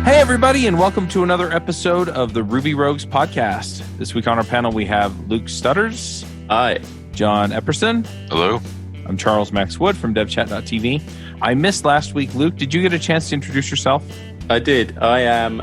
Hey, everybody, and welcome to another episode of the Ruby Rogues podcast. This week on our panel, we have Luke Stutters. Hi. John Epperson. Hello. I'm Charles Max Wood from devchat.tv. I missed last week. Luke, did you get a chance to introduce yourself? I did. I am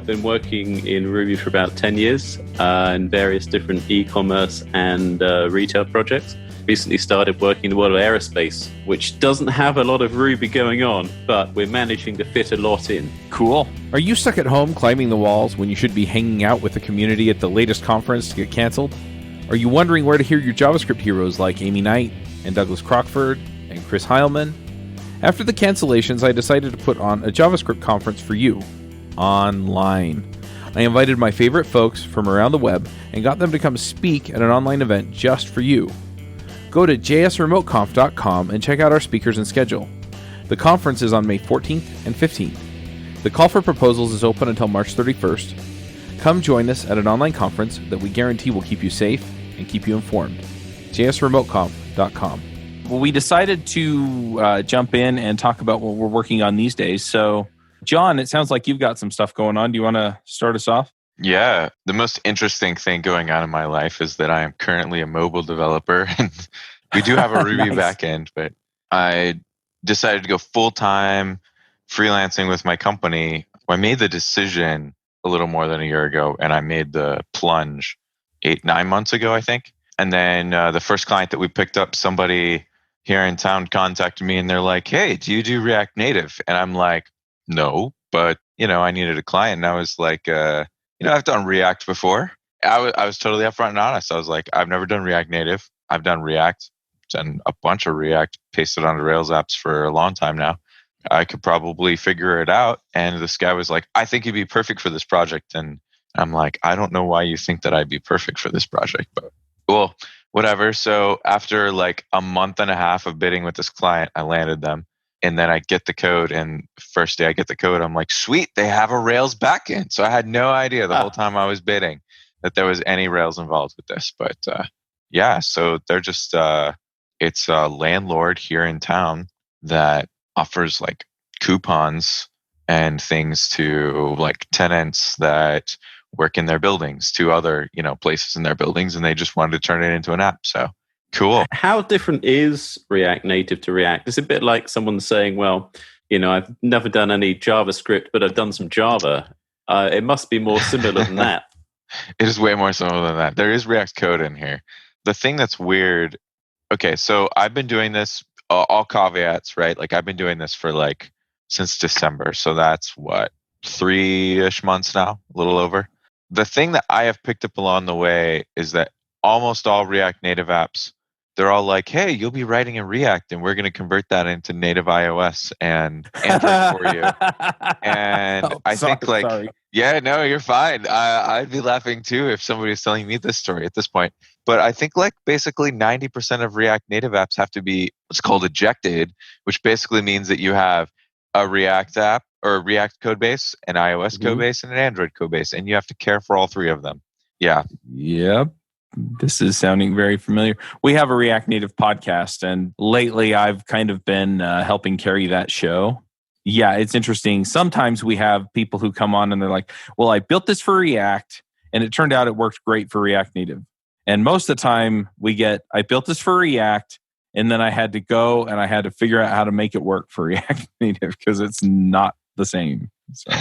been working in Ruby for about 10 years in various different e-commerce and retail projects. Recently started working in the world of aerospace, which doesn't have a lot of Ruby going on, but we're managing to fit a lot in. Cool. Are you stuck at home climbing the walls when you should be hanging out with the community at the latest conference to get canceled? Are you wondering where to hear your JavaScript heroes like Amy Knight and Douglas Crockford and Chris Heilman? After the cancellations, I decided to put on a JavaScript conference for you, online. I invited my favorite folks from around the web and got them to come speak at an online event just for you. Go to jsremoteconf.com and check out our speakers and schedule. The conference is on May 14th and 15th. The call for proposals is open until March 31st. Come join us at an online conference that we guarantee will keep you safe and keep you informed. jsremoteconf.com. Well, we decided to jump in and talk about what we're working on these days. So, John, it sounds like you've got some stuff going on. Do you want to start us off? Yeah, the most interesting thing going on in my life is that I am currently a mobile developer. And we do have a Ruby backend, but I decided to go full-time freelancing with my company. I made the decision a little more than a year ago, and I made the plunge 8-9 months ago, I think. And then the first client that we picked up, somebody here in town contacted me, and they're like, "Hey, do you do React Native?" And I'm like, "No, but I needed a client." And I was like, I've done React before. I was totally upfront and honest. I was like, I've never done React Native. I've done React, done a bunch of React, pasted onto Rails apps for a long time now. I could probably figure it out. And this guy was like, "I think you'd be perfect for this project." And I'm like, "I don't know why you think that I'd be perfect for this project, but well, whatever." So after like a month and a half of bidding with this client, I landed them. And then I get the code, and first day I get the code, I'm like, "Sweet, they have a Rails backend." So I had no idea the whole time I was bidding that there was any Rails involved with this. But yeah, so they're just, it's a landlord here in town that offers like coupons and things to like tenants that work in their buildings to other, places in their buildings, and they just wanted to turn it into an app. So cool. How different is React Native to React? It's a bit like someone saying, well, I've never done any JavaScript, but I've done some Java. It must be more similar than that. It is way more similar than that. There is React code in here. The thing that's weird, okay, so I've been doing this, all caveats, right? Like I've been doing this for like since December. So that's what, 3-ish months now, a little over. The thing that I have picked up along the way is that almost all React Native apps, they're all like, "Hey, you'll be writing in React, and we're going to convert that into native iOS and Android for you." And sorry. Yeah, no, you're fine. I'd be laughing too if somebody was telling me this story at this point. But I think like basically 90% of React Native apps have to be what's called ejected, which basically means that you have a React app or a React code base, an iOS code base, and an Android code base, and you have to care for all three of them. Yeah. Yep. This is sounding very familiar. We have a React Native podcast, and lately I've kind of been helping carry that show. Yeah, it's interesting. Sometimes we have people who come on and they're like, "Well, I built this for React, and it turned out it worked great for React Native." And most of the time we get, "I built this for React, and then I had to go and I had to figure out how to make it work for React Native because it's not the same." So.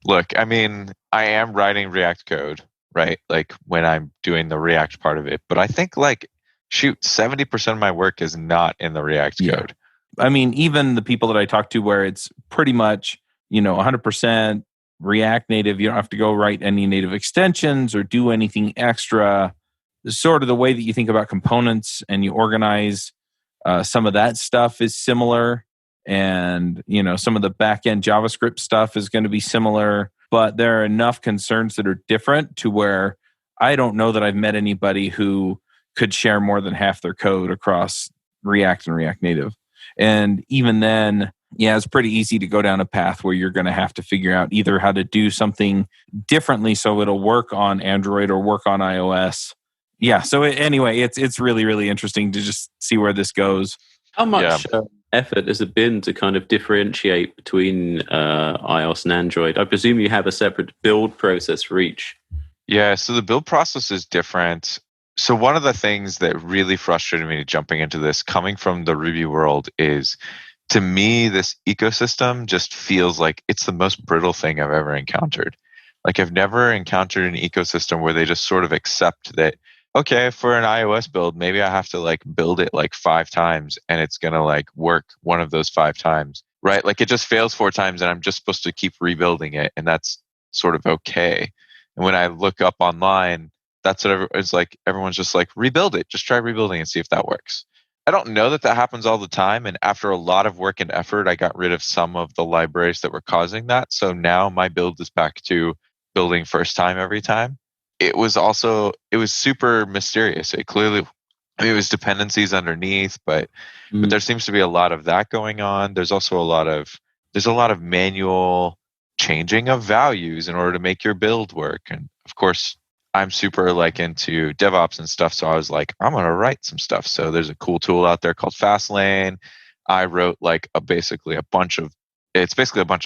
Look, I mean, I am writing React code, right? Like when I'm doing the React part of it. But I think 70% of my work is not in the React code. I mean, even the people that I talk to where it's pretty much, 100% React Native, you don't have to go write any native extensions or do anything extra. Sort of the way that you think about components and you organize some of that stuff is similar. And, some of the back-end JavaScript stuff is going to be similar. But there are enough concerns that are different to where I don't know that I've met anybody who could share more than half their code across React and React Native. And even then, yeah, it's pretty easy to go down a path where you're going to have to figure out either how to do something differently so it'll work on Android or work on iOS. Yeah, so anyway, it's really, really interesting to just see where this goes. How much effort has it been to kind of differentiate between iOS and Android? I presume you have a separate build process for each. Yeah, so the build process is different. So one of the things that really frustrated me jumping into this, coming from the Ruby world, is to me, this ecosystem just feels like it's the most brittle thing I've ever encountered. Like I've never encountered an ecosystem where they just sort of accept that, okay, for an iOS build, maybe I have to like build it like 5 times and it's going to like work one of those 5 times, right? Like it just fails 4 times and I'm just supposed to keep rebuilding it. And that's sort of okay. And when I look up online, that's what it's like. Everyone's just like, rebuild it. Just try rebuilding and see if that works. I don't know that that happens all the time. And after a lot of work and effort, I got rid of some of the libraries that were causing that. So now my build is back to building first time every time. It was super mysterious. It clearly, I mean, it was dependencies underneath, but there seems to be a lot of that going on. There's also a lot of manual changing of values in order to make your build work. And of course, I'm super like into DevOps and stuff. So I was like, I'm going to write some stuff. So there's a cool tool out there called Fastlane. I wrote like basically a bunch of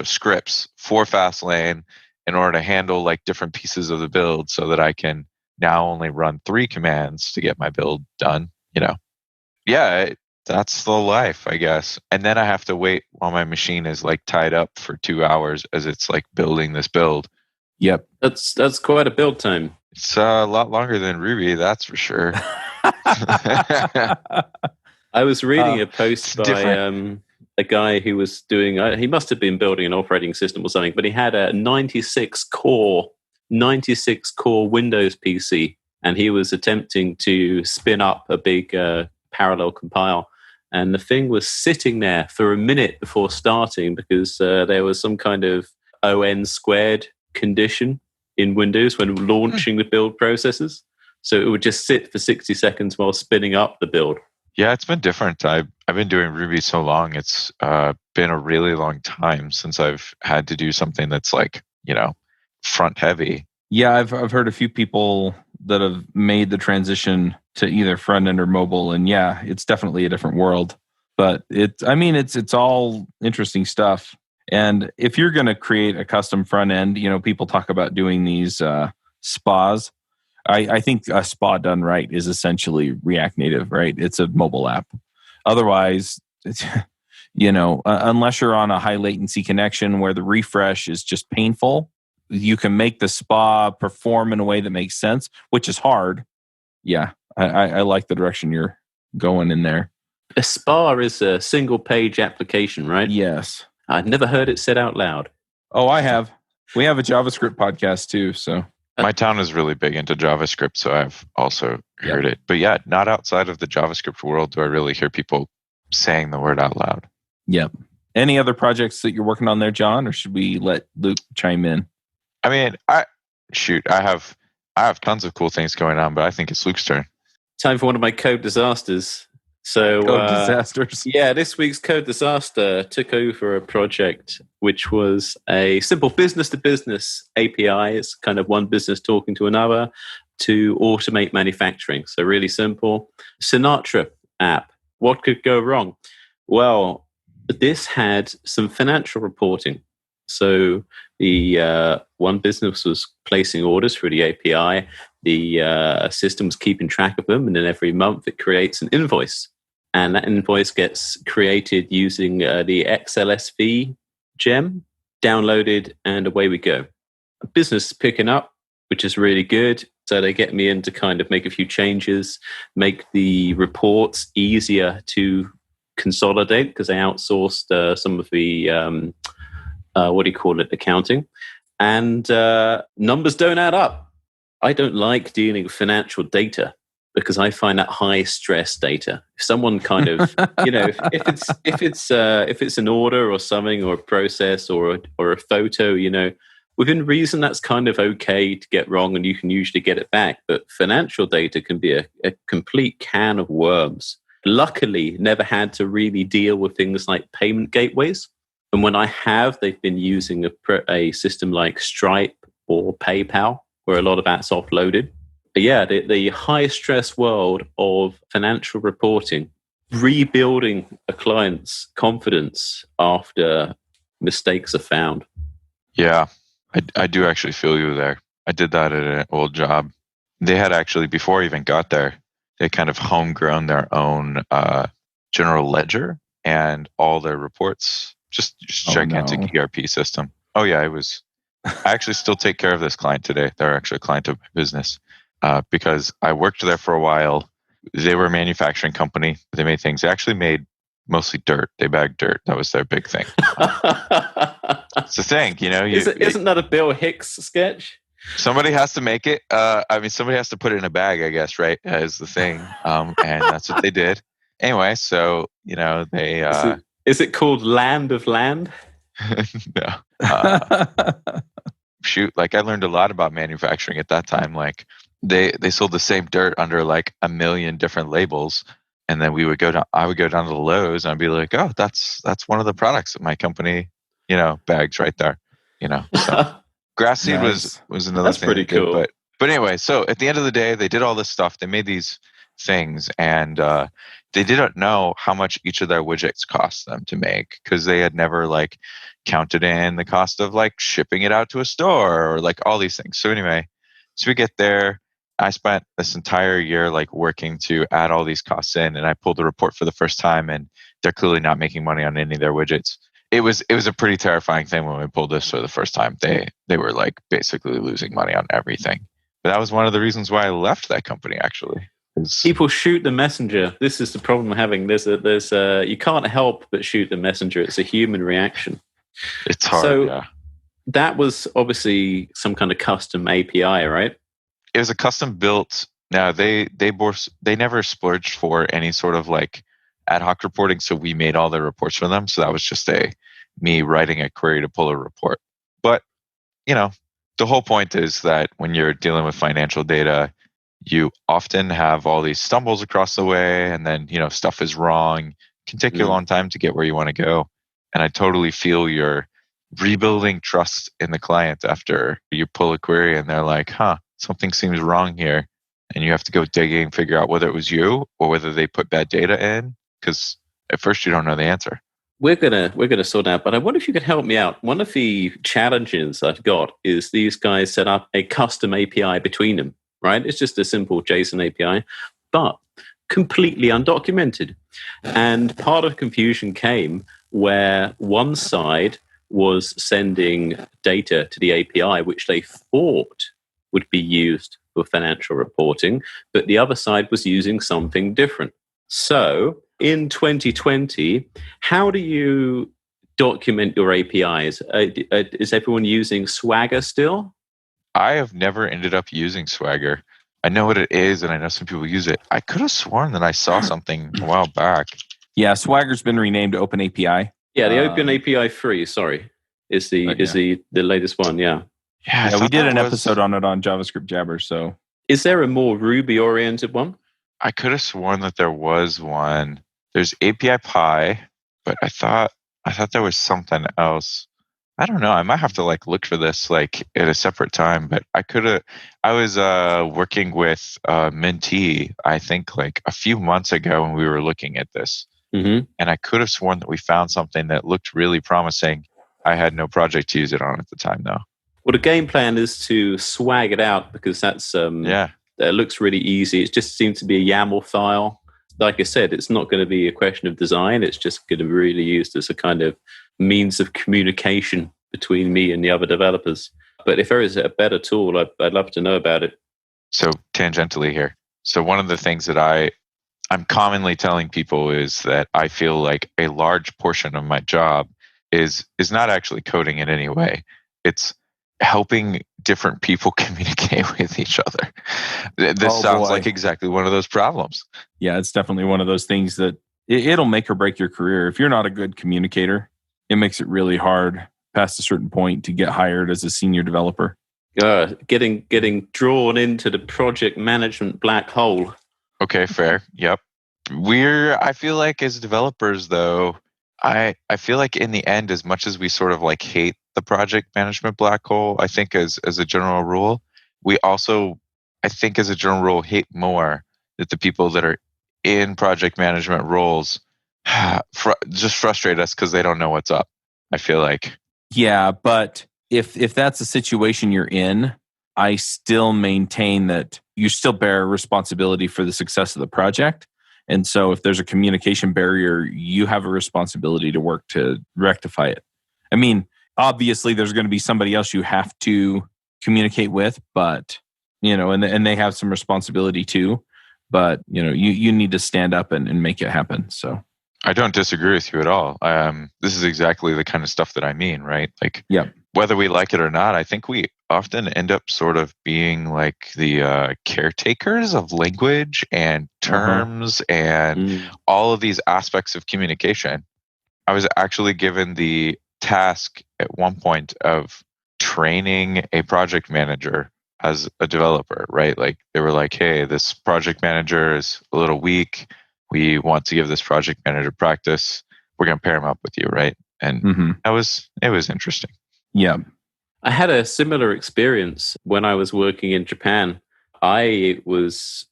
scripts for Fastlane in order to handle like different pieces of the build so that I can now only run 3 commands to get my build done, Yeah, that's the life, I guess. And then I have to wait while my machine is like tied up for 2 hours as it's like building this build. Yep. That's quite a build time. It's a lot longer than Ruby, that's for sure. I was reading a post by a guy who was doing, he must have been building an operating system or something, but he had a 96 core Windows PC, and he was attempting to spin up a big parallel compile. And the thing was sitting there for a minute before starting because there was some kind of ON squared condition in Windows when launching the build processes. So it would just sit for 60 seconds while spinning up the build. Yeah, it's been different. I've been doing Ruby so long. It's been a really long time since I've had to do something that's like, front heavy. Yeah, I've heard a few people that have made the transition to either front end or mobile, and yeah, it's definitely a different world. But it's all interesting stuff. And if you're going to create a custom front end, people talk about doing these spas. I think a spa done right is essentially React Native, right? It's a mobile app. Otherwise, it's, unless you're on a high latency connection where the refresh is just painful, you can make the spa perform in a way that makes sense, which is hard. Yeah, I like the direction you're going in there. A spa is a single page application, right? Yes. I'd never heard it said out loud. Oh, I have. We have a JavaScript podcast too, so. My town is really big into JavaScript, so I've also heard it. But yeah, not outside of the JavaScript world do I really hear people saying the word out loud. Yep. Any other projects that you're working on there, John, or should we let Luke chime in? I mean, I have tons of cool things going on, but I think it's Luke's turn. Time for one of my code disasters. So, disasters. Yeah, this week's code disaster took over a project which was a simple business-to-business API. It's kind of one business talking to another to automate manufacturing. So really simple. Sinatra app. What could go wrong? Well, this had some financial reporting. So the one business was placing orders through the API. The system was keeping track of them, and then every month it creates an invoice. And that invoice gets created using the XLSV gem, downloaded, and away we go. A business is picking up, which is really good. So they get me in to kind of make a few changes, make the reports easier to consolidate because they outsourced some of the, accounting. And numbers don't add up. I don't like dealing with financial data, because I find that high stress data. If someone kind of, if it's an order or something or a process or a photo, within reason, that's kind of okay to get wrong and you can usually get it back. But financial data can be a complete can of worms. Luckily, never had to really deal with things like payment gateways. And when I have, they've been using a system like Stripe or PayPal, where a lot of that's offloaded. But yeah, the high stress world of financial reporting rebuilding a client's confidence after mistakes are found. Yeah, I do actually feel you there. I did that at an old job. They had actually, before I even got there, they kind of homegrown their own general ledger and all their reports. Just gigantic ERP system. Oh yeah, it was. I actually still take care of this client today. They're actually a client of my business because I worked there for a while. They were a manufacturing company. They made things. They actually made mostly dirt. They bagged dirt. That was their big thing. It's the thing, you know. Isn't that a Bill Hicks sketch? Somebody has to make it. Somebody has to put it in a bag, I guess, right? Is the thing. And that's what they did. Anyway, so, you know, they... Is it called Land of Land? No. Shoot, like I learned a lot about manufacturing at that time. Like they sold the same dirt under like a million different labels. And then I would go down to the Lowe's and I'd be like, oh, that's one of the products that my company, you know, bags right there. You know, so grass seed was another that's thing. Pretty cool. But anyway, so at the end of the day, they did all this stuff. They made these things and they didn't know how much each of their widgets cost them to make because they had never like counted in the cost of like shipping it out to a store or like all these things. So anyway, so we get there. I spent this entire year like working to add all these costs in, and I pulled the report for the first time, and they're clearly not making money on any of their widgets. It was a pretty terrifying thing when we pulled this for the first time. They were like basically losing money on everything. But that was one of the reasons why I left that company actually. People shoot the messenger. This is the problem we're having. There's you can't help but shoot the messenger. It's a human reaction. It's hard. So that was obviously some kind of custom API, right? It was a custom built. Now they never splurged for any sort of like ad hoc reporting, so we made all their reports for them. So that was just me writing a query to pull a report. But you know, the whole point is that when you're dealing with financial data, you often have all these stumbles across the way, and then you know stuff is wrong. It can take you a long time to get where you want to go. And I totally feel you're rebuilding trust in the client after you pull a query and they're like, huh, something seems wrong here. And you have to go digging, figure out whether it was you or whether they put bad data in. Because at first you don't know the answer. We're gonna sort out, but I wonder if you could help me out. One of the challenges I've got is these guys set up a custom API between them, right? It's just a simple JSON API, but completely undocumented. And part of confusion came where one side was sending data to the API, which they thought would be used for financial reporting, but the other side was using something different. So in 2020, how do you document your APIs? Is everyone using Swagger still? I have never ended up using Swagger. I know what it is, and I know some people use it. I could have sworn that I saw something a while back. Yeah, Swagger's been renamed Open API. Yeah, the Open API 3, sorry, is the latest one, yeah. Yeah, we did an episode on it on JavaScript Jabber, so. Is there a more Ruby-oriented one? I could have sworn that there was one. There's API Pi, but I thought there was something else. I don't know. I might have to like look for this like at a separate time, but I was working with Mentee, I think like a few months ago when we were looking at this. Mm-hmm. And I could have sworn that we found something that looked really promising. I had no project to use it on at the time though. Well, the game plan is to swag it out because that's that looks really easy. It just seems to be a YAML file. Like I said, it's not going to be a question of design. It's just going to be really used as a kind of means of communication between me and the other developers. But if there is a better tool, I'd love to know about it. So tangentially here. So one of the things that I'm commonly telling people is that I feel like a large portion of my job is not actually coding in any way. It's helping different people communicate with each other. This sounds like exactly one of those problems. Yeah, it's definitely one of those things that it'll make or break your career. If you're not a good communicator, it makes it really hard past a certain point to get hired as a senior developer. Getting drawn into the project management black hole. Okay, fair. Yep. I feel like as developers though, I feel like in the end, as much as we sort of like hate the project management black hole, I think as a general rule, we also, I think as a general rule, hate more that the people that are in project management roles just frustrate us because they don't know what's up, I feel like. Yeah, but if that's the situation you're in, I still maintain that you still bear responsibility for the success of the project. And so if there's a communication barrier, you have a responsibility to work to rectify it. I mean, obviously there's going to be somebody else you have to communicate with, but, and they have some responsibility too, but, you need to stand up and make it happen. So I don't disagree with you at all. This is exactly the kind of stuff that I mean, right? Like, yeah. Whether we like it or not, I think we often end up sort of being like the caretakers of language and terms and all of these aspects of communication. I was actually given the task at one point of training a project manager as a developer, right? Like they were like, hey, this project manager is a little weak. We want to give this project manager practice. We're going to pair him up with you, right? And it was interesting. Yeah. I had a similar experience when I was working in Japan. I was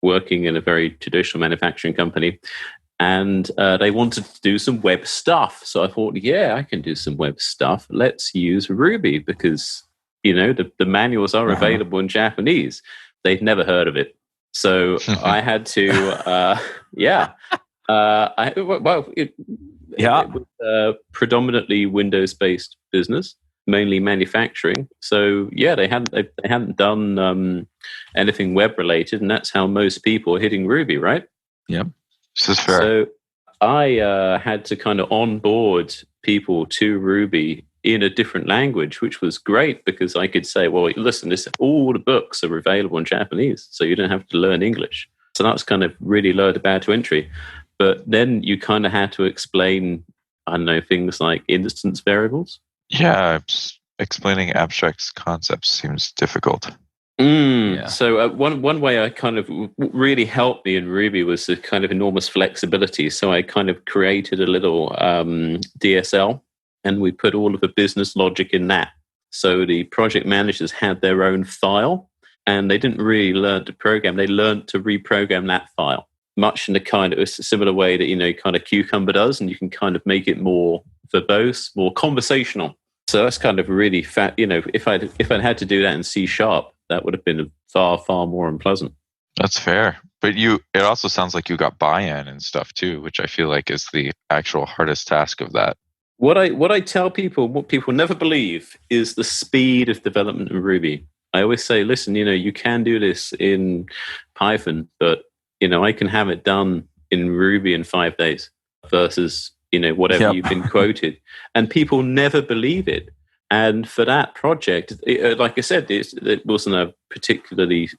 working in a very traditional manufacturing company, and they wanted to do some web stuff. So I thought, yeah, I can do some web stuff. Let's use Ruby because, the manuals are available in Japanese. They'd never heard of it. So I had to, it was a predominantly Windows-based business, mainly manufacturing. So yeah, they hadn't done anything web-related, and that's how most people are hitting Ruby, right? Yep. This is fair. So I had to kind of onboard people to Ruby in a different language, which was great because I could say, well, listen, all the books are available in Japanese, so you don't have to learn English. So that's kind of really lowered the barrier to entry. But then you kind of had to explain, I don't know, things like instance variables. Yeah, explaining abstract concepts seems difficult. Yeah. So one way I kind of really helped me in Ruby was the kind of enormous flexibility. So I kind of created a little DSL, and we put all of the business logic in that. So the project managers had their own file, and they didn't really learn to program. They learned to reprogram that file, much in the kind of a similar way that, kind of Cucumber does, and you can kind of make it more verbose, more conversational. So that's kind of really fat. If I'd had to do that in C#, that would have been far, far more unpleasant. That's fair. But it also sounds like you got buy-in and stuff too, which I feel like is the actual hardest task of that. What I tell people, what people never believe, is the speed of development in Ruby. I always say, listen, you can do this in Python, but I can have it done in Ruby in 5 days versus whatever you've been quoted, and people never believe it. And for that project, like I said, it wasn't a particularly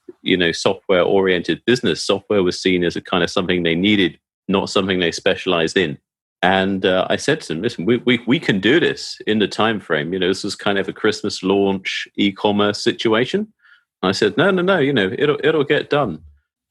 software-oriented business. Software was seen as a kind of something they needed, not something they specialized in. And I said to them, listen, we can do this in the time frame. This was kind of a Christmas launch e-commerce situation. And I said, no, it'll get done.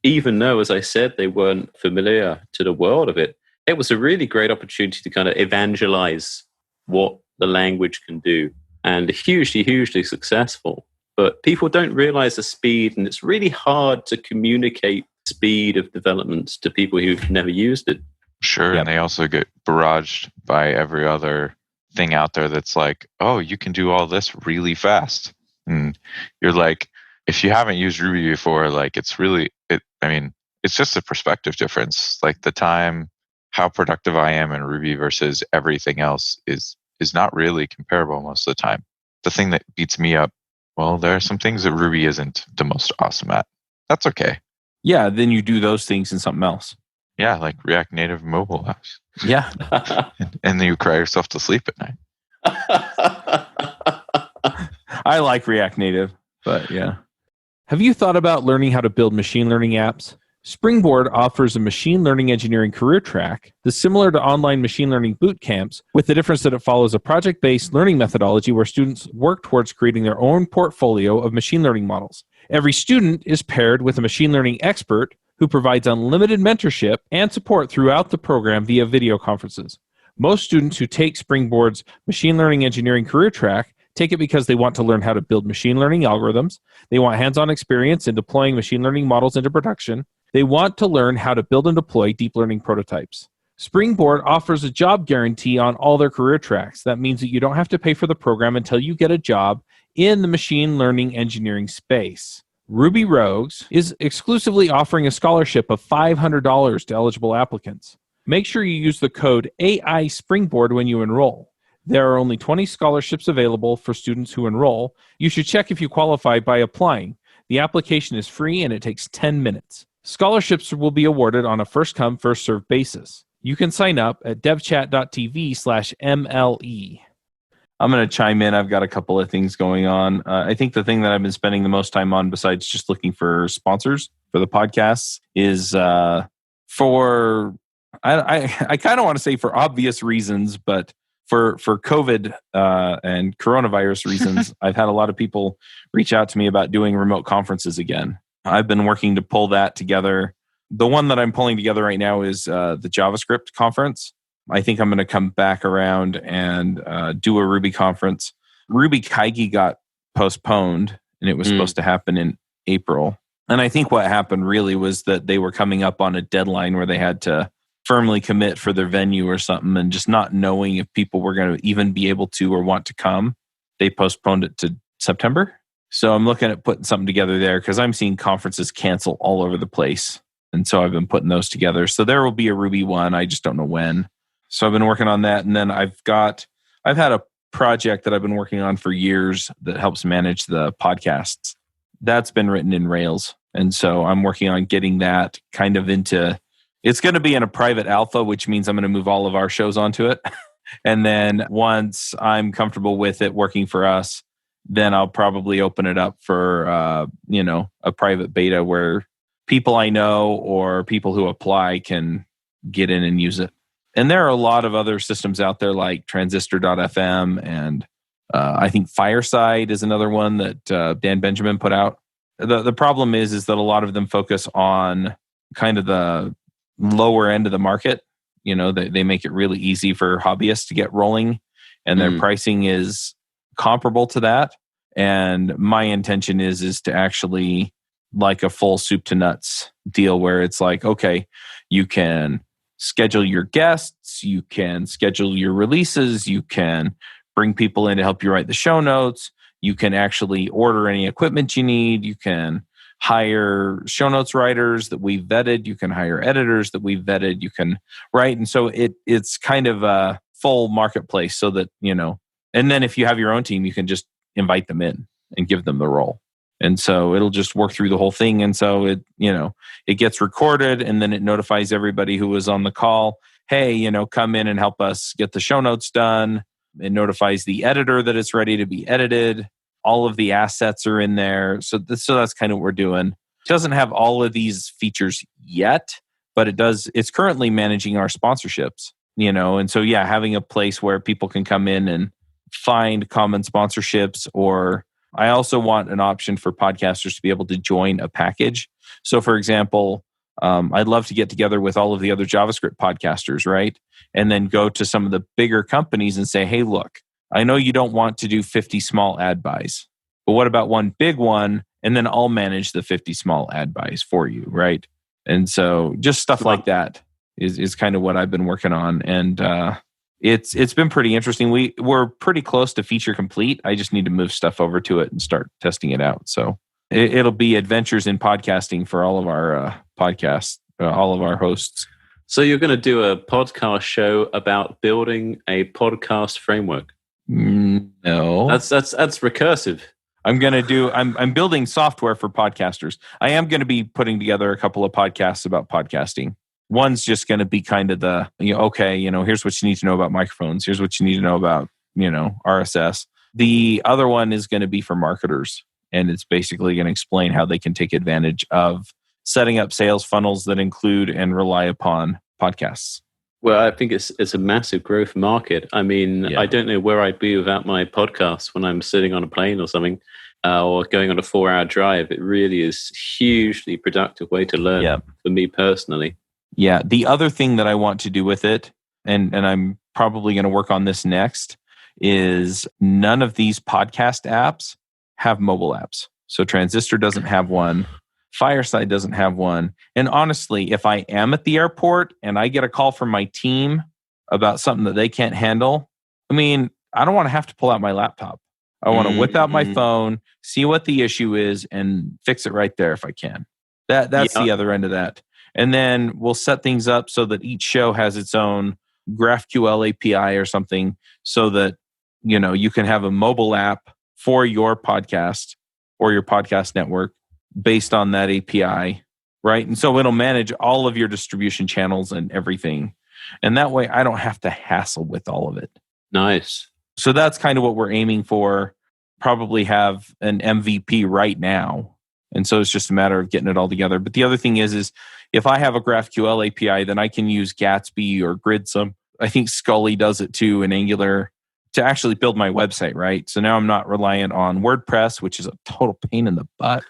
Even though, as I said, they weren't familiar to the world of it, it was a really great opportunity to kind of evangelize what the language can do, and hugely, hugely successful. But people don't realize the speed, and it's really hard to communicate speed of development to people who've never used it. Sure, and they also get barraged by every other thing out there that's like, oh, you can do all this really fast. And you're like, if you haven't used Ruby before, like it's just a perspective difference. Like the time, how productive I am in Ruby versus everything else is not really comparable most of the time. The thing that beats me up, well, there are some things that Ruby isn't the most awesome at. That's okay. Yeah, then you do those things in something else. Yeah, like React Native mobile apps. Yeah. and then you cry yourself to sleep at night. I like React Native, but yeah. Have you thought about learning how to build machine learning apps? Springboard offers a machine learning engineering career track that's similar to online machine learning boot camps, with the difference that it follows a project-based learning methodology where students work towards creating their own portfolio of machine learning models. Every student is paired with a machine learning expert who provides unlimited mentorship and support throughout the program via video conferences. Most students who take Springboard's machine learning engineering career track take it because they want to learn how to build machine learning algorithms, they want hands-on experience in deploying machine learning models into production, They want to learn how to build and deploy deep learning prototypes. Springboard offers a job guarantee on all their career tracks. That means that you don't have to pay for the program until you get a job in the machine learning engineering space. Ruby Rogues is exclusively offering a scholarship of $500 to eligible applicants. Make sure you use the code AI Springboard when you enroll. There are only 20 scholarships available for students who enroll. You should check if you qualify by applying. The application is free and it takes 10 minutes. Scholarships will be awarded on a first-come, first-served basis. You can sign up at devchat.tv/MLE. I'm going to chime in. I've got a couple of things going on. I think the thing that I've been spending the most time on, besides just looking for sponsors for the podcasts, is for, I kind of want to say for obvious reasons, but for COVID and coronavirus reasons, I've had a lot of people reach out to me about doing remote conferences again. I've been working to pull that together. The one that I'm pulling together right now is the JavaScript conference. I think I'm going to come back around and do a Ruby conference. Ruby Kaigi got postponed, and it was supposed to happen in April. And I think what happened really was that they were coming up on a deadline where they had to firmly commit for their venue or something, and just not knowing if people were going to even be able to or want to come, they postponed it to September. So I'm looking at putting something together there because I'm seeing conferences cancel all over the place. And so I've been putting those together. So there will be a Ruby one. I just don't know when. So I've been working on that. And then I've had a project that I've been working on for years that helps manage the podcasts. That's been written in Rails. And so I'm working on getting that kind of into, it's going to be in a private alpha, which means I'm going to move all of our shows onto it. And then once I'm comfortable with it working for us, then I'll probably open it up for, a private beta where people I know or people who apply can get in and use it. And there are a lot of other systems out there like transistor.fm and I think Fireside is another one that Dan Benjamin put out. The problem is that a lot of them focus on kind of the lower end of the market. You know, they make it really easy for hobbyists to get rolling, and their pricing is comparable to that. And my intention is to actually like a full soup to nuts deal where it's like, okay, you can schedule your guests, you can schedule your releases, you can bring people in to help you write the show notes, you can actually order any equipment you need, you can hire show notes writers that we've vetted, you can hire editors that we've vetted, you can write. And so it's kind of a full marketplace so that, and then if you have your own team, you can just invite them in and give them the role. And so it'll just work through the whole thing. And so it gets recorded and then it notifies everybody who was on the call, hey, come in and help us get the show notes done. It notifies the editor that it's ready to be edited. All of the assets are in there. So that's kind of what we're doing. It doesn't have all of these features yet, but it does. It's currently managing our sponsorships, and so, having a place where people can come in and find common sponsorships, or I also want an option for podcasters to be able to join a package. So for example, I'd love to get together with all of the other JavaScript podcasters, right? And then go to some of the bigger companies and say, hey, look, I know you don't want to do 50 small ad buys, but what about one big one? And then I'll manage the 50 small ad buys for you, right? And so just stuff like that is kind of what I've been working on. And it's been pretty interesting. We're pretty close to feature complete. I just need to move stuff over to it and start testing it out. So it'll be adventures in podcasting for all of our podcasts, all of our hosts. So you're going to do a podcast show about building a podcast framework? No, that's recursive. I'm building software for podcasters. I am going to be putting together a couple of podcasts about podcasting. One's just going to be kind of the, here's what you need to know about microphones. Here's what you need to know about, RSS. The other one is going to be for marketers. And it's basically going to explain how they can take advantage of setting up sales funnels that include and rely upon podcasts. Well, I think it's a massive growth market. I mean, I don't know where I'd be without my podcast when I'm sitting on a plane or something, or going on a 4-hour drive. It really is a hugely productive way to learn for me personally. Yeah. The other thing that I want to do with it, and I'm probably going to work on this next, is none of these podcast apps have mobile apps. So Transistor doesn't have one. Fireside doesn't have one. And honestly, if I am at the airport and I get a call from my team about something that they can't handle, I mean, I don't want to have to pull out my laptop. I want to whip out my phone, see what the issue is, and fix it right there if I can. That's the other end of that. And then we'll set things up so that each show has its own GraphQL API or something, so that you can have a mobile app for your podcast or your podcast network based on that API, right? And so it'll manage all of your distribution channels and everything. And that way I don't have to hassle with all of it. Nice. So that's kind of what we're aiming for. Probably have an MVP right now. And so it's just a matter of getting it all together. But the other thing is if I have a GraphQL API, then I can use Gatsby or Gridsome. I think Scully does it too in Angular to actually build my website, right? So now I'm not reliant on WordPress, which is a total pain in the butt.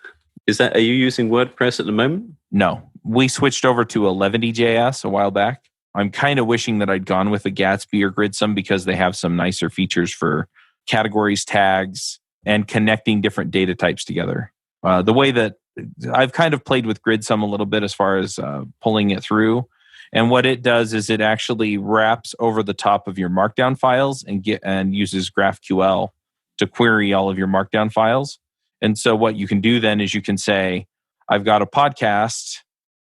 Are you using WordPress at the moment? No. We switched over to 11.js a while back. I'm kind of wishing that I'd gone with a Gatsby or Gridsome because they have some nicer features for categories, tags, and connecting different data types together. The way that I've kind of played with Gridsome a little bit as far as pulling it through. And what it does is it actually wraps over the top of your Markdown files and uses GraphQL to query all of your Markdown files. And so what you can do then is you can say, I've got a podcast,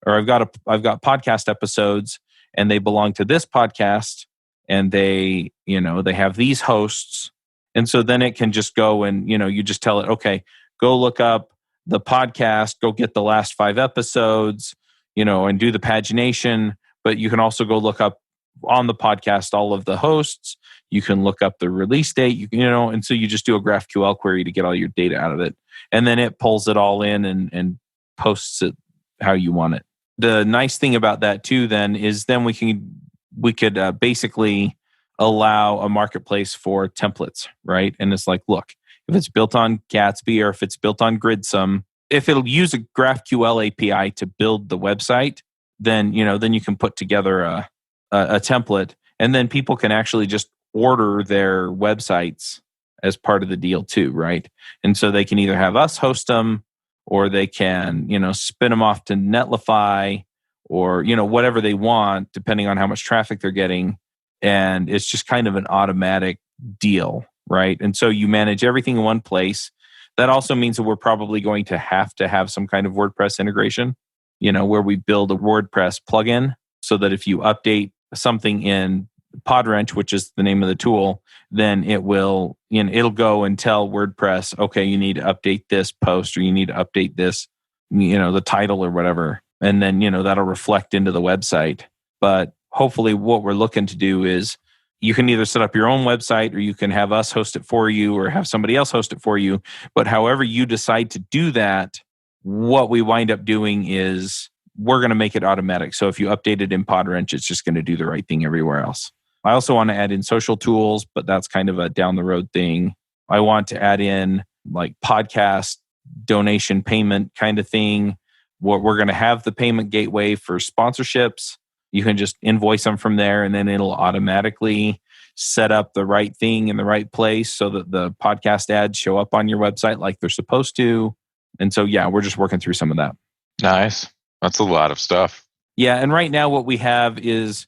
or I've got podcast episodes, and they belong to this podcast, and they have these hosts. And so then it can just go and, you just tell it, okay, go look up the podcast, go get the last 5 episodes, and do the pagination. But you can also go look up on the podcast all of the hosts. You can look up the release date, and so you just do a GraphQL query to get all your data out of it. And then it pulls it all in and posts it how you want it. The nice thing about that too then is then we could basically allow a marketplace for templates, right? And it's like, look, if it's built on Gatsby or if it's built on Gridsome, if it'll use a GraphQL API to build the website, then you can put together a template, and then people can actually just order their websites as part of the deal too, right? And so they can either have us host them, or they can spin them off to Netlify, or whatever they want depending on how much traffic they're getting. And it's just kind of an automatic deal, right? And so you manage everything in one place. That also means that we're probably going to have some kind of WordPress integration, where we build a WordPress plugin so that if you update something in Podwrench, which is the name of the tool, then it'll go and tell WordPress, okay, you need to update this post, or you need to update this, the title or whatever. And then, that'll reflect into the website. But hopefully what we're looking to do is you can either set up your own website, or you can have us host it for you, or have somebody else host it for you. But however you decide to do that, what we wind up doing is we're going to make it automatic. So if you update it in Podwrench, it's just going to do the right thing everywhere else. I also want to add in social tools, but that's kind of a down the road thing. I want to add in like podcast donation payment kind of thing. We're going to have the payment gateway for sponsorships. You can just invoice them from there, and then it'll automatically set up the right thing in the right place so that the podcast ads show up on your website like they're supposed to. And so, yeah, we're just working through some of that. Nice. That's a lot of stuff. Yeah. And right now what we have is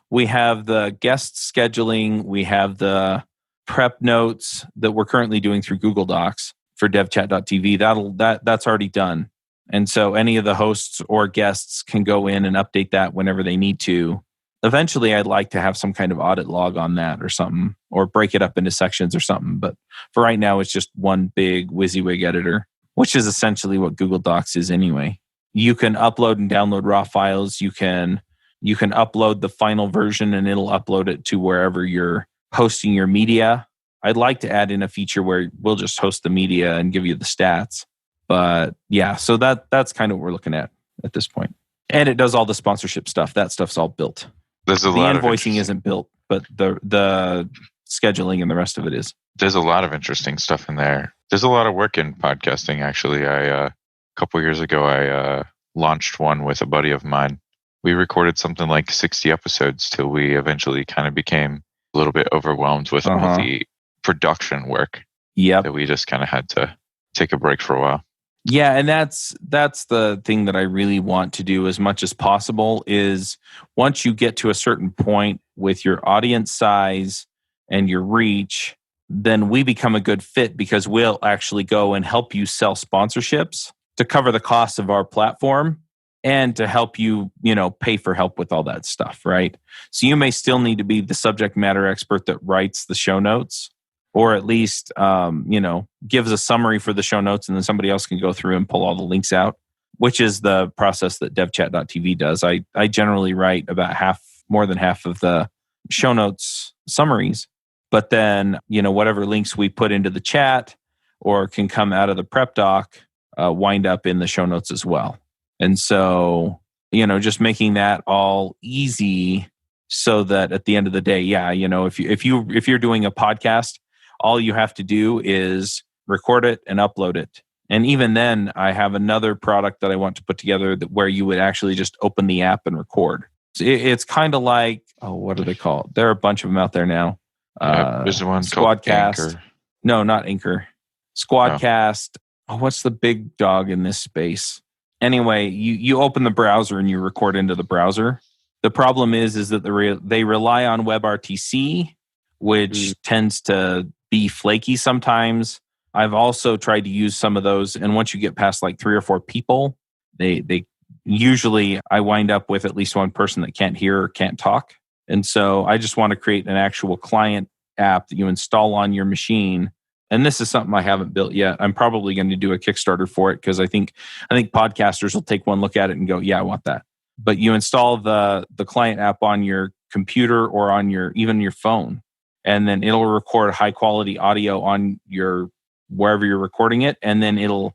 we have the guest scheduling. We have the prep notes that we're currently doing through Google Docs for devchat.tv. That's already done. And so any of the hosts or guests can go in and update that whenever they need to. Eventually, I'd like to have some kind of audit log on that or something, or break it up into sections or something. But for right now, it's just one big WYSIWYG editor, which is essentially what Google Docs is anyway. You can upload and download raw files. You can upload the final version, and it'll upload it to wherever you're hosting your media. I'd like to add in a feature where we'll just host the media and give you the stats. But yeah, so that's kind of what we're looking at this point. And it does all the sponsorship stuff. That stuff's all built. There's a the lot invoicing isn't built, but the scheduling and the rest of it is. There's a lot of interesting stuff in there. There's a lot of work in podcasting, actually. A couple years ago, I launched one with a buddy of mine. We recorded something like 60 episodes till we eventually kind of became a little bit overwhelmed with all the production work. Yep. That we just kind of had to take a break for a while. Yeah, and that's the thing that I really want to do as much as possible is once you get to a certain point with your audience size and your reach, then we become a good fit because we'll actually go and help you sell sponsorships to cover the cost of our platform and to help you, pay for help with all that stuff, right? So you may still need to be the subject matter expert that writes the show notes, or at least gives a summary for the show notes, and then somebody else can go through and pull all the links out, which is the process that devchat.tv does. I generally write about more than half of the show notes summaries, but then whatever links we put into the chat or can come out of the prep doc wind up in the show notes as well. And so just making that all easy so that at the end of the day, if you're doing a podcast, all you have to do is record it and upload it. And even then, I have another product that I want to put together where you would actually just open the app and record. So it's kind of like, what are they called? There are a bunch of them out there now. There's one called Anchor. No, not Anchor. Squadcast. Oh, what's the big dog in this space? Anyway, you open the browser and you record into the browser. The problem is that they rely on WebRTC, which tends to be flaky sometimes. I've also tried to use some of those, and once you get past like 3 or 4 people, they usually I wind up with at least one person that can't hear or can't talk. And so I just want to create an actual client app that you install on your machine. And this is something I haven't built yet. I'm probably going to do a Kickstarter for it because I think podcasters will take one look at it and go, yeah, I want that. But you install the client app on your computer or on even your phone, and then it'll record high quality audio on your wherever you're recording it, and then it'll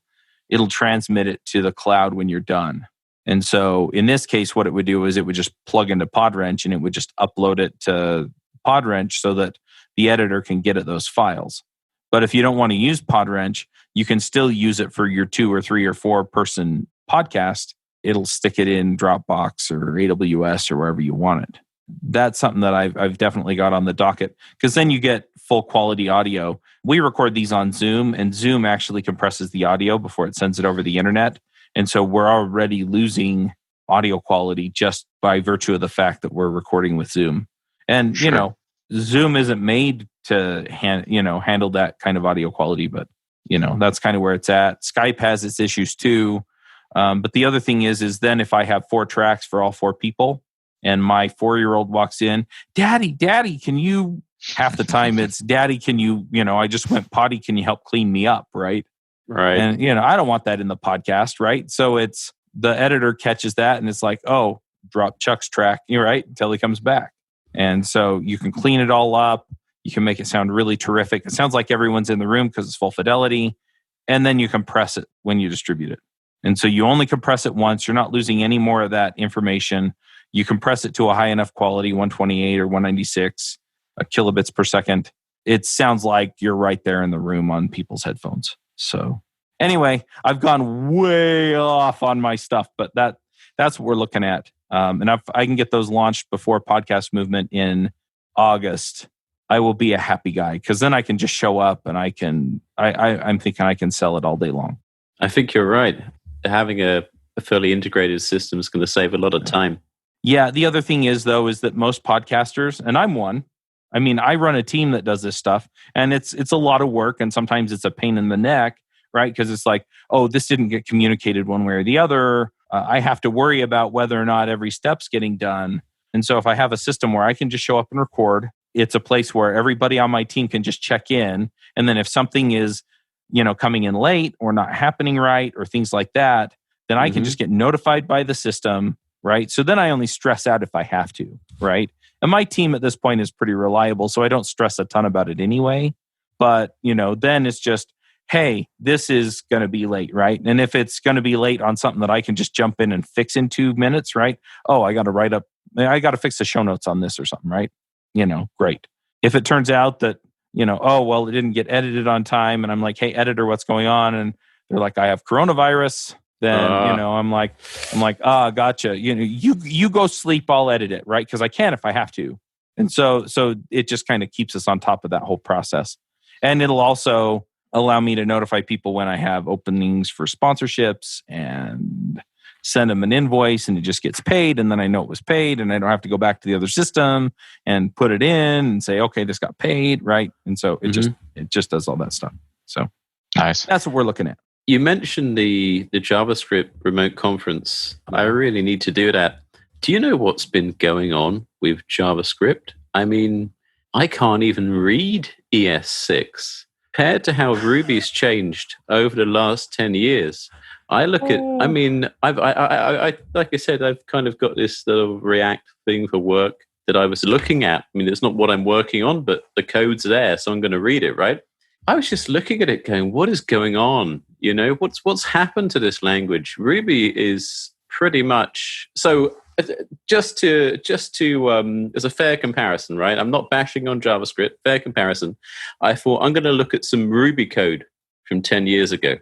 transmit it to the cloud when you're done. And so in this case, what it would do is it would just plug into Podwrench and it would just upload it to Podwrench so that the editor can get at those files. But if you don't want to use Podwrench, you can still use it for your 2 or 3 or 4 person podcast. It'll stick it in Dropbox or AWS or wherever you want it. That's something that I've definitely got on the docket because then you get full quality audio. We record these on Zoom, and Zoom actually compresses the audio before it sends it over the internet. And so we're already losing audio quality just by virtue of the fact that we're recording with Zoom. And, Sure. Zoom isn't made to handle that kind of audio quality, but, that's kind of where it's at. Skype has its issues too. But the other thing is then if I have 4 tracks for all 4 people, and my 4-year-old walks in, Daddy, can you, half the time it's, Daddy, can you, I just went potty, can you help clean me up, right? Right. And, I don't want that in the podcast, right? So it's, the editor catches that and it's like, oh, drop Chuck's track, you're right, until he comes back. And so you can clean it all up. You can make it sound really terrific. It sounds like everyone's in the room because it's full fidelity. And then you compress it when you distribute it. And so you only compress it once. You're not losing any more of that information. You compress it to a high enough quality, 128 or 196 kilobits per second. It sounds like you're right there in the room on people's headphones. So anyway, I've gone way off on my stuff, but that's what we're looking at. And if I can get those launched before Podcast Movement in August, I will be a happy guy because then I can just show up and I'm thinking I can sell it all day long. I think you're right. Having a fairly integrated system is going to save a lot of time. Yeah. The other thing is that most podcasters, and I'm one, I mean, I run a team that does this stuff, and it's a lot of work, and sometimes it's a pain in the neck, right? Because it's like, oh, this didn't get communicated one way or the other. I have to worry about whether or not every step's getting done. And so if I have a system where I can just show up and record, it's a place where everybody on my team can just check in. And then if something is, coming in late or not happening right or things like that, then I can just get notified by the system, right? So then I only stress out if I have to, right? And my team at this point is pretty reliable, so I don't stress a ton about it anyway. But, then it's just, hey, this is going to be late, right? And if it's going to be late on something that I can just jump in and fix in 2 minutes, right? Oh, I got to fix the show notes on this or something, right? Great. If it turns out that, oh, well, it didn't get edited on time, and I'm like, hey, editor, what's going on? And they're like, I have coronavirus. Then, I'm like, gotcha. You go sleep, I'll edit it, right? Because I can if I have to. And so it just kind of keeps us on top of that whole process. And it'll also allow me to notify people when I have openings for sponsorships and send them an invoice and it just gets paid. And then I know it was paid and I don't have to go back to the other system and put it in and say, okay, this got paid. Right. And so it just does all that stuff. So Nice. that's what we're looking at. You mentioned the JavaScript remote conference. I really need to do that. Do you know what's been going on with JavaScript? I mean, I can't even read ES6 compared to how Ruby's changed over the last 10 years. I look at, I mean, I like I said, I've kind of got this little React thing for work that I was looking at. I mean, it's not what I'm working on, but the code's there, so I'm going to read it, right? I was just looking at it going, what is going on? You know, what's happened to this language? Ruby is pretty much, so just to as a fair comparison, right? I'm not bashing on JavaScript, fair comparison. I thought I'm going to look at some Ruby code from 10 years ago.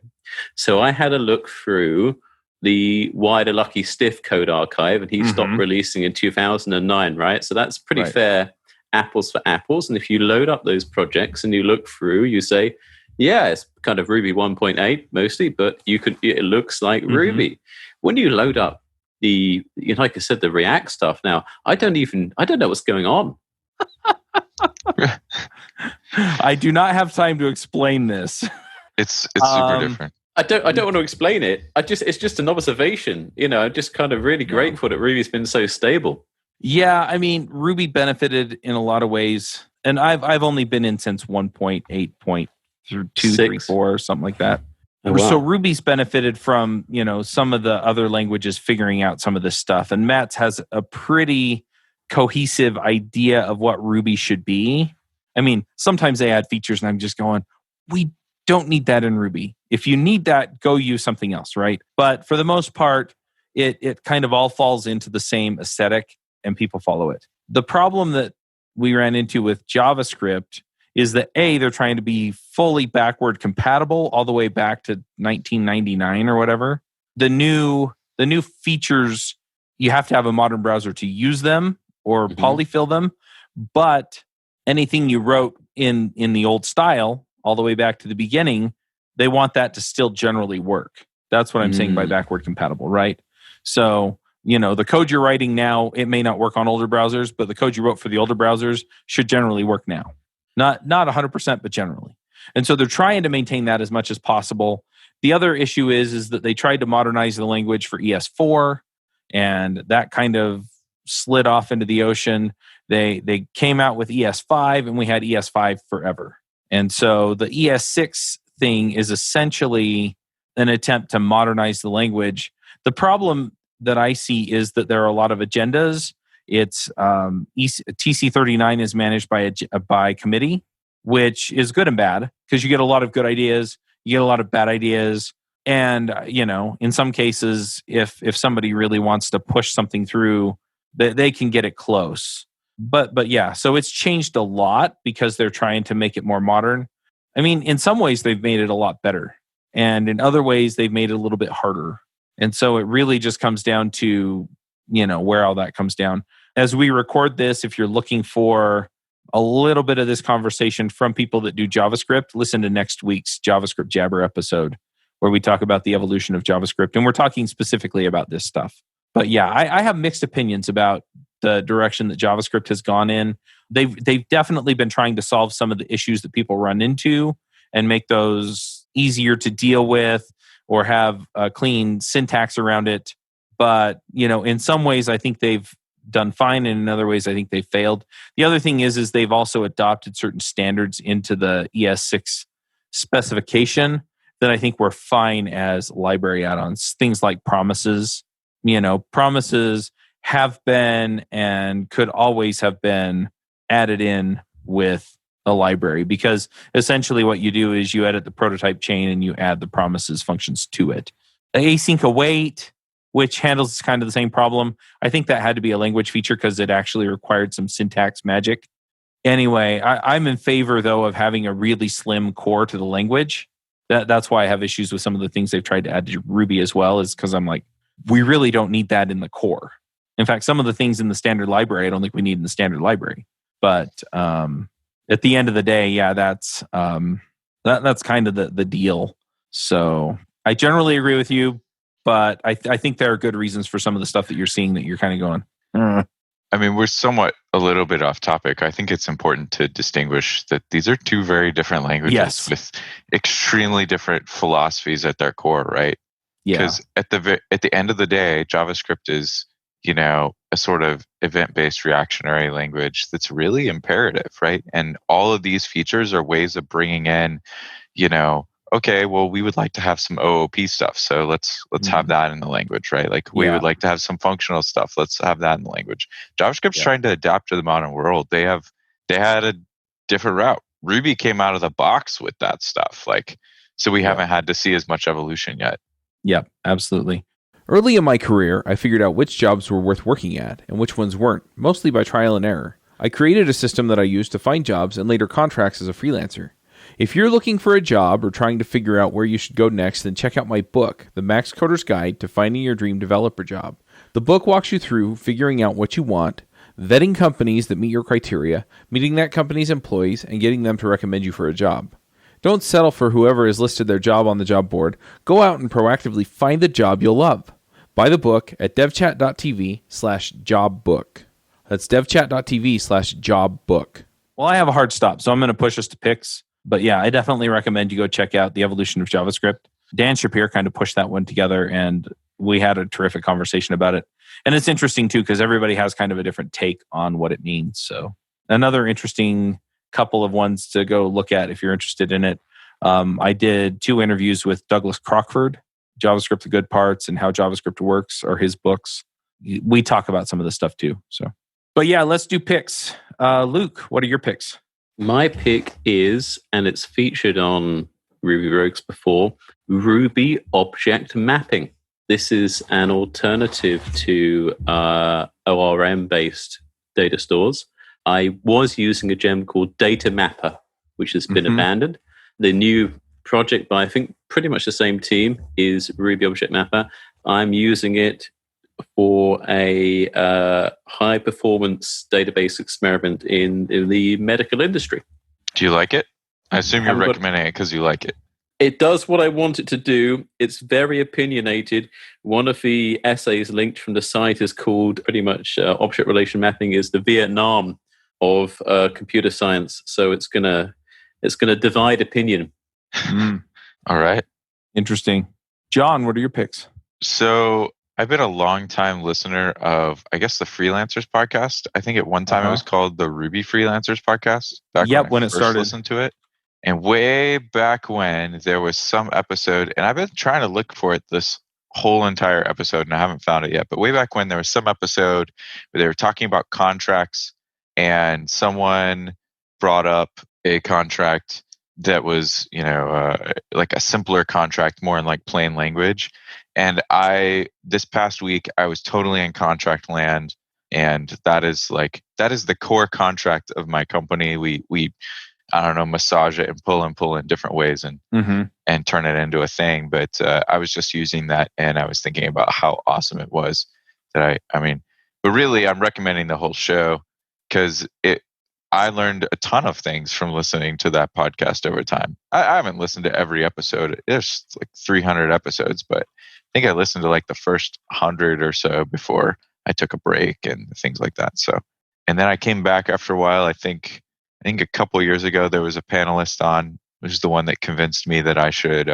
So I had a look through the Wider Lucky Stiff code archive, and he stopped releasing in 2009, right? So that's pretty fair, apples for apples. And if you load up those projects and you look through, you say, yeah, it's kind of Ruby 1.8 mostly, but it looks like Ruby. When you load up like I said, the React stuff now, I don't know what's going on. I do not have time to explain this. It's super different. I don't want to explain it. It's just an observation. You know, I'm just kind of really grateful that Ruby's been so stable. Yeah, I mean, Ruby benefited in a lot of ways, and I've only been in since 1.8.2, 3, 4, something like that. Oh, wow. So Ruby's benefited from, you know, some of the other languages figuring out some of this stuff, and Matt's has a pretty cohesive idea of what Ruby should be. I mean, sometimes they add features, and I'm just going, we don't need that in Ruby. If you need that, go use something else, right? But for the most part, it kind of all falls into the same aesthetic, and people follow it. The problem that we ran into with JavaScript is that they're trying to be fully backward compatible all the way back to 1999 or whatever. The new features, you have to have a modern browser to use them or polyfill them. But anything you wrote in the old style, all the way back to the beginning, they want that to still generally work. That's what I'm saying by backward compatible, right? So, you know, the code you're writing now, it may not work on older browsers, but the code you wrote for the older browsers should generally work now. Not 100%, but generally. And so they're trying to maintain that as much as possible. The other issue is that they tried to modernize the language for ES4, and that kind of slid off into the ocean. They came out with ES5, and we had ES5 forever. And so the ES6 thing is essentially an attempt to modernize the language. The problem that I see is that there are a lot of agendas. It's TC39 is managed by committee, which is good and bad because you get a lot of good ideas, you get a lot of bad ideas, and you know, in some cases, if somebody really wants to push something through, they can get it close. But yeah, so it's changed a lot because they're trying to make it more modern. I mean, in some ways they've made it a lot better, and in other ways they've made it a little bit harder. And so it really just comes down to, you know, where all that comes down. As we record this, if you're looking for a little bit of this conversation from people that do JavaScript, listen to next week's JavaScript Jabber episode where we talk about the evolution of JavaScript. And we're talking specifically about this stuff. But yeah, I have mixed opinions about the direction that JavaScript has gone in. They've definitely been trying to solve some of the issues that people run into and make those easier to deal with or have a clean syntax around it. But, you know, in some ways, I think they've done fine, and in other ways, I think they failed. The other thing is they've also adopted certain standards into the ES6 specification that I think were fine as library add-ons. Things like promises. You know, promises have been and could always have been added in with a library, because essentially what you do is you edit the prototype chain and you add the promises functions to it. Async await, which handles kind of the same problem. I think that had to be a language feature because it actually required some syntax magic. Anyway, I'm in favor, though, of having a really slim core to the language. That's why I have issues with some of the things they've tried to add to Ruby as well, is because I'm like, we really don't need that in the core. In fact, some of the things in the standard library, I don't think we need in the standard library. But at the end of the day, yeah, that's That's kind of the deal. So I generally agree with you, but I think there are good reasons for some of the stuff that you're seeing that you're kind of going. I mean, we're somewhat a little bit off topic. I think it's important to distinguish that these are two very different languages with extremely different philosophies at their core, right? Yeah. Because at the end of the day, JavaScript is, a sort of event-based reactionary language that's really imperative, right? And all of these features are ways of bringing in, okay, well, we would like to have some OOP stuff, so let's have that in the language, right? Like we would like to have some functional stuff, let's have that in the language. JavaScript's trying to adapt to the modern world. They had a different route. Ruby came out of the box with that stuff, so we haven't had to see as much evolution yet. Yep, absolutely. Early in my career, I figured out which jobs were worth working at and which ones weren't, mostly by trial and error. I created a system that I used to find jobs and later contracts as a freelancer. If you're looking for a job or trying to figure out where you should go next, then check out my book, The Max Coder's Guide to Finding Your Dream Developer Job. The book walks you through figuring out what you want, vetting companies that meet your criteria, meeting that company's employees, and getting them to recommend you for a job. Don't settle for whoever has listed their job on the job board. Go out and proactively find the job you'll love. Buy the book at devchat.tv/jobbook. That's devchat.tv/jobbook. Well, I have a hard stop, so I'm going to push us to picks. But yeah, I definitely recommend you go check out The Evolution of JavaScript. Dan Shapir kind of pushed that one together, and we had a terrific conversation about it. And it's interesting, too, because everybody has kind of a different take on what it means. So another interesting couple of ones to go look at if you're interested in it. I did 2 interviews with Douglas Crockford. JavaScript, the Good Parts, and How JavaScript Works are his books. We talk about some of this stuff too. But yeah, let's do picks. Luke, what are your picks? My pick is, and it's featured on Ruby Rogues before, Ruby Object Mapping. This is an alternative to ORM-based data stores. I was using a gem called Data Mapper, which has been abandoned. The new project by, I think, pretty much the same team is Ruby Object Mapper. I'm using it for a high-performance database experiment in the medical industry. Do you like it? I assume you're recommending it because you like it. It does what I want it to do. It's very opinionated. One of the essays linked from the site is called pretty much object relation mapping is the Vietnam of computer science. So it's gonna divide opinion. All right. Interesting. John, what are your picks? So I've been a long time listener of, I guess, the Freelancers podcast. I think at one time it was called the Ruby Freelancers podcast. When it started. Listened to it. And way back when there was some episode, and I've been trying to look for it this whole entire episode and I haven't found it yet. But way back when there was some episode where they were talking about contracts and someone brought up a contract that was, like a simpler contract, more in like plain language. And this past week, I was totally in contract land. And that is the core contract of my company. We I don't know, massage it and pull in different ways and turn it into a thing. But I was just using that and I was thinking about how awesome it was but really I'm recommending the whole show because I learned a ton of things from listening to that podcast over time. I haven't listened to every episode. There's like 300 episodes, but I think I listened to like the first 100 or so before I took a break and things like that. So, and then I came back after a while. I think a couple of years ago, there was a panelist on, which is the one that convinced me that I should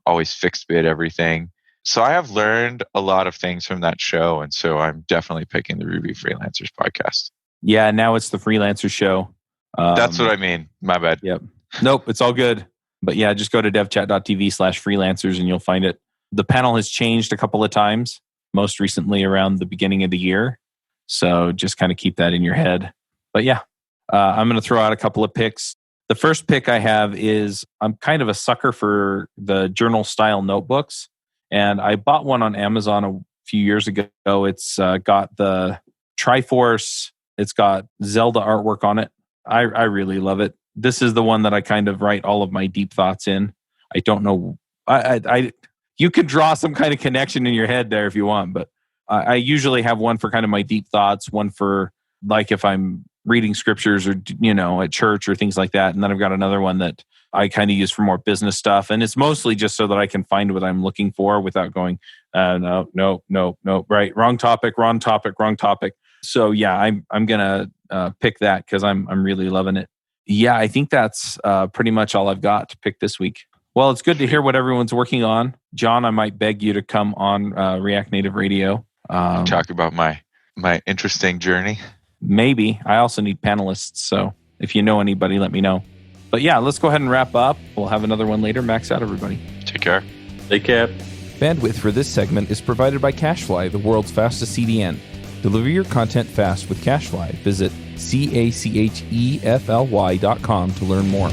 always fixed bid everything. So I have learned a lot of things from that show. And so I'm definitely picking the Ruby Freelancers podcast. Yeah, now it's the Freelancer show. That's what I mean. My bad. Yep. Nope, it's all good. But yeah, just go to devchat.tv/freelancers and you'll find it. The panel has changed a couple of times, most recently around the beginning of the year. So just kind of keep that in your head. But yeah, I'm going to throw out a couple of picks. The first pick I have is I'm kind of a sucker for the journal style notebooks. And I bought one on Amazon a few years ago. It's got the Triforce. It's got Zelda artwork on it. I really love it. This is the one that I kind of write all of my deep thoughts in. I don't know. You could draw some kind of connection in your head there if you want, but I usually have one for kind of my deep thoughts, one for like if I'm reading scriptures or, at church or things like that. And then I've got another one that I kind of use for more business stuff. And it's mostly just so that I can find what I'm looking for without going, no, right, wrong topic. So yeah, I'm going to pick that because I'm really loving it. Yeah, I think that's pretty much all I've got to pick this week. Well, it's good to hear what everyone's working on. John, I might beg you to come on React Native Radio. Talk about my interesting journey. Maybe. I also need panelists, so if you know anybody, let me know. But yeah, let's go ahead and wrap up. We'll have another one later. Max out, everybody. Take care. Take care. Bandwidth for this segment is provided by CacheFly, the world's fastest CDN. Deliver your content fast with CacheFly. Visit CACHEFLY.com to learn more.